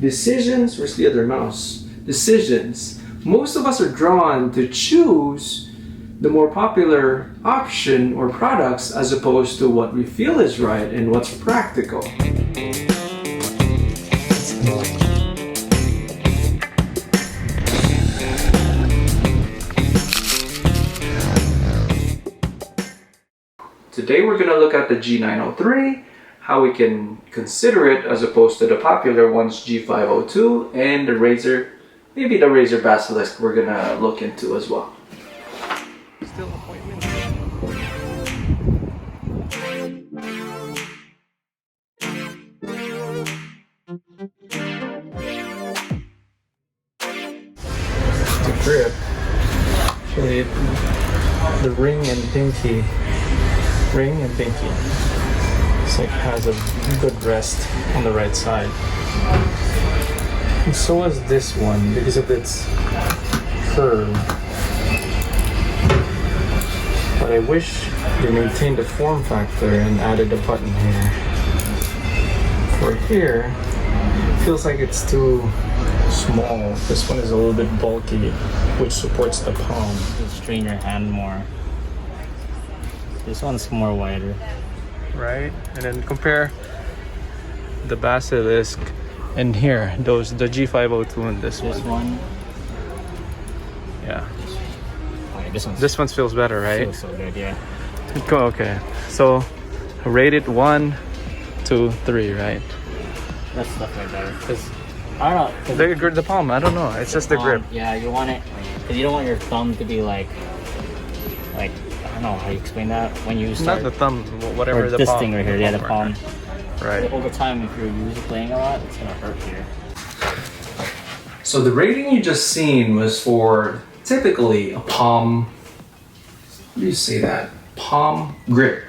Decisions, where's the other mouse? Decisions. Most of us are drawn to choose the more popular option or products as opposed to what we feel is right and what's practical. Today we're going to look at the G903, how we can consider it as opposed to the popular ones G502 and the Razer, maybe the Razer Basilisk we're going to look into as well. Still appointment. The grip, actually the ring and pinky. It's like has a good rest on the right side. And so is this one because of its curve. But I wish they maintained the form factor and added a button here. For here, it feels like it's too small. This one is a little bit bulky, which supports the palm. You strain your hand more. This one's more wider. Right? And then compare the Basilisk and here, the G502 and this one. Yeah. Okay, this one feels better, right? Feels so good, yeah. Okay. So rate it 1, 2, 3, right? That's definitely better. Cause I don't know. The palm, I don't know. It's just the grip. Yeah, you want it, because you don't want your thumb to be like I don't know how you explain that when you start. Not the thumb, whatever the this palm. thing right here, yeah, the palm. Right. Over time, if you're usually playing a lot, it's gonna hurt here. So the rating you just seen was for typically a palm. How do you say that? Palm grip.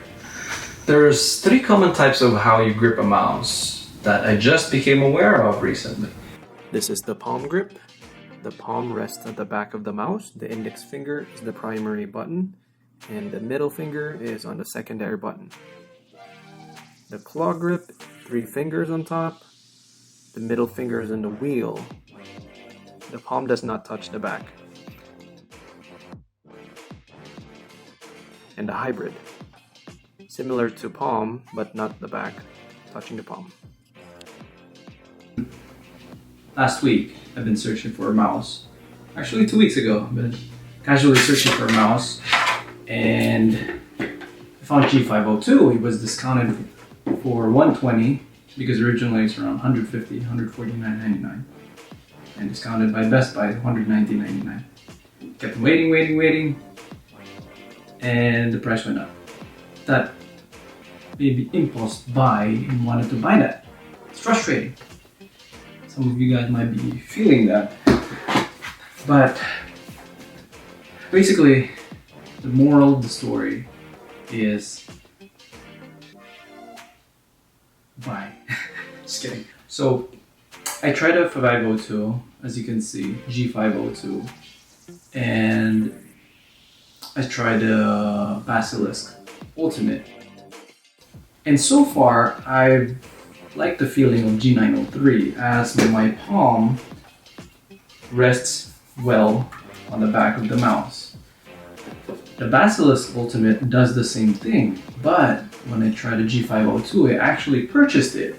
There's 3 common types of how you grip a mouse that I just became aware of recently. This is the palm grip. The palm rests at the back of the mouse. The index finger is the primary button, and the middle finger is on the secondary button. The claw grip, 3 fingers on top. The middle finger is in the wheel. The palm does not touch the back. And the hybrid, similar to palm, but not the back, touching the palm. Last week, I've been searching for a mouse. Actually, 2 weeks ago, I've been casually searching for a mouse, and I found G502. It was discounted for $120 because originally it's around $150, $149.99, and discounted by Best Buy $119.99. Kept waiting, and the price went up. That made me impulse buy and wanted to buy that. It's frustrating. Some of you guys might be feeling that, but basically the moral of the story is buy. Just kidding. So I tried a 502, as you can see, G502, and I tried the Basilisk Ultimate, and so far I like the feeling of G903 as my palm rests well on the back of the mouse. The Basilisk Ultimate does the same thing, but when I tried the G502, I actually purchased it.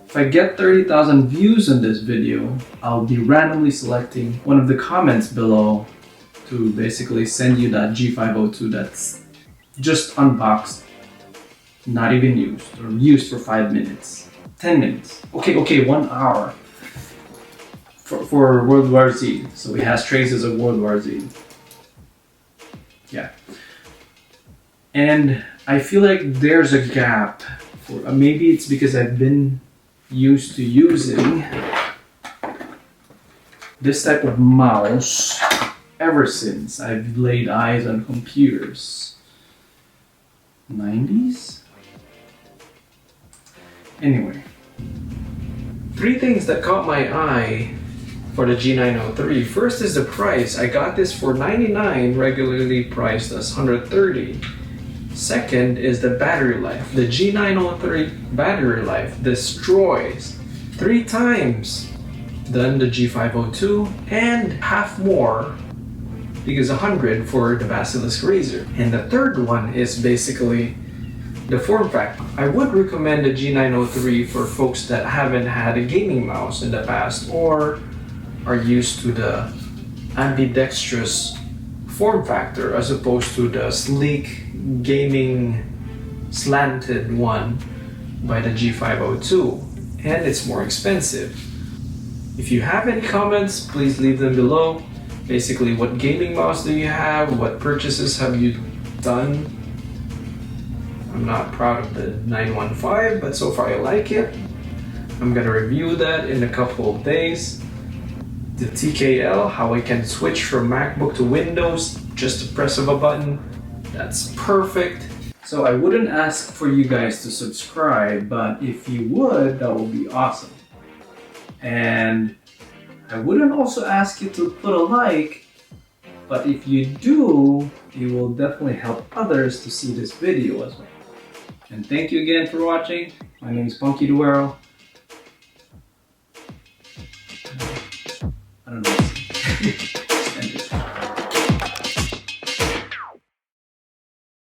If I get 30,000 views on this video, I'll be randomly selecting one of the comments below to basically send you that G502 that's just unboxed, not even used, or used for 5 minutes, 10 minutes, okay, 1 hour for World War Z. So it has traces of World War Z. Yeah. And I feel like there's a gap for, maybe it's because I've been used to using this type of mouse ever since I've laid eyes on computers. 90s? Anyway, 3 things that caught my eye for the G903. First is the price. I got this for $99, regularly priced as $130. Second is the battery life. The G903 battery life destroys 3 times than the G502 and half more, because 100 for the Basilisk Razer. And the third one is basically the form factor. I would recommend the G903 for folks that haven't had a gaming mouse in the past or are used to the ambidextrous form factor as opposed to the sleek gaming slanted one by the G502, and it's more expensive. If you have any comments, please leave them below. Basically, what gaming mouse do you have? What purchases have you done? I'm not proud of the 915, but so far I like it. I'm gonna review that in a couple of days. The TKL, how I can switch from MacBook to Windows, just a press of a button. That's perfect. So I wouldn't ask for you guys to subscribe, but if you would, that would be awesome. And I wouldn't also ask you to put a like, but if you do, it will definitely help others to see this video as well. And thank you again for watching. My name is Punky Duero. I don't know.